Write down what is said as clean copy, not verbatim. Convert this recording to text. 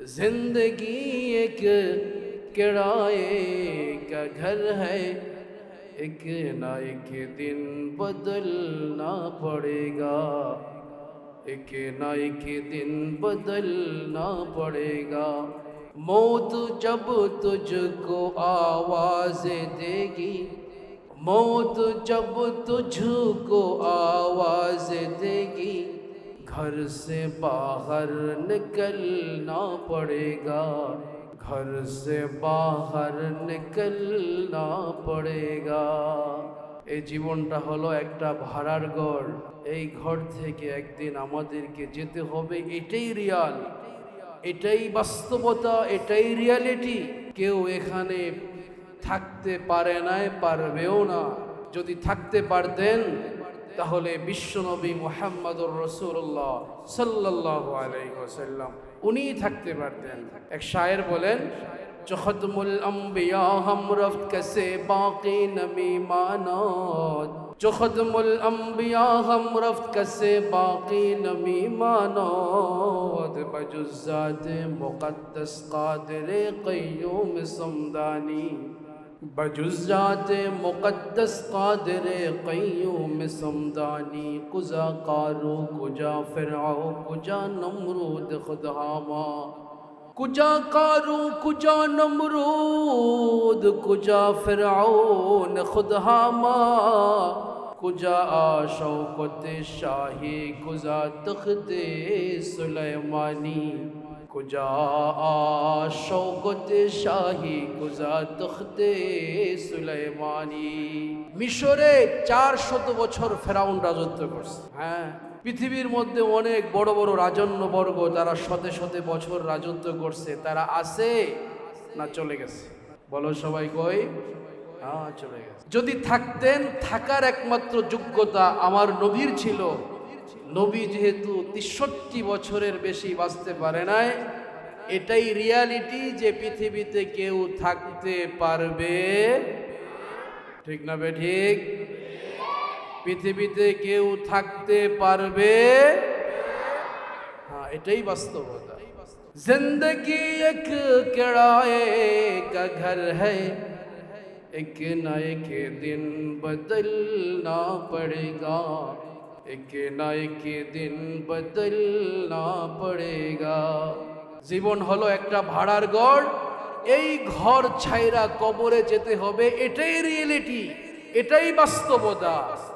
जिंदगी एक किराए का घर है, एक ना एक दिन बदलना पड़ेगा, एक ना एक दिन बदलना पड़ेगा। मौत जब तुझको आवाज़ देगी, मौत जब तुझको आवाज़ देगी, घर से बाहर निकलना पड़ेगा, घर से बाहर निकलना पड़ेगा। এই জীবনটা হলো একটা ভাড়ার ঘর। এই ঘর থেকে একদিন আমাদেরকে যেতে হবে, এটাই রিয়াল, এটাই বাস্তবতা, এটাই রিয়ালিটি। কেউ এখানে থাকতে পারে নাই, পারবেও না। যদি থাকতে পারতেন তাহলে বিশ্বনবী মুহাম্মদুর রাসূলুল্লাহ সাল্লাল্লাহু আলাইহি ওয়াসাল্লাম উনি থাকতে পারতেন। এক শায়ের বলেন, जो खत्मुल अंबिया हम रफ्त कैसे बाकी नमी मानोद, जो खत्मुल अंबिया हम रफ्त कैसे बाकी नमी मानोद, बजुज़्ज़ात मुक़द्दस क़ादिर क़य्यूम समदानी, बजुज़्ज़ात मुक़द्दस क़ादिर क़य्यूम समदानी, कुजा क़ारू कुजा फ़िरऔ कुजा नमरूद खुद हामा, कुजा कारू कुजा नमरूद कुजा फ़िरऔन खुद हामा, कुजा शौकत शाही कुजा तख्ते सुलेमानी, कुजा शौकत शाही कुजा तख्ते सुलेमानी। মিশরে 400 বছর ফেরাউন রাজত্ব করছে। হ্যাঁ, পৃথিবীর মধ্যে অনেক বড় বড় রাজন্যবর্গ তারা শত শত বছর রাজত্ব করছে, তারা আছে না চলে গেছে? বলো সবাই, কই? হ্যাঁ, চলে গেছে। যদি থাকতেন, থাকার একমাত্র যোগ্যতা আমার নবীর ছিল। নবী যেহেতু 63 বছরের বেশি বাঁচতে পারে নাই, এটাই রিয়ালিটি যে পৃথিবীতে কেউ থাকতে পারবে, ঠিক না বে ঠিক? পৃথিবীতে কেউ থাকতে পারবে, হ্যাঁ, এটাই বাস্তবতা। जिंदगी एक किराए का घर है, एक ना एक दिन बदलना पड़ेगा, एक ना एक दिन बदलना पड़ेगा। জীবন হলো একটা ভাড়ার ঘর, এই ঘর ছাইরা কবরে যেতে হবে, এটাই রিয়েলিটি, এটাই বাস্তবতা।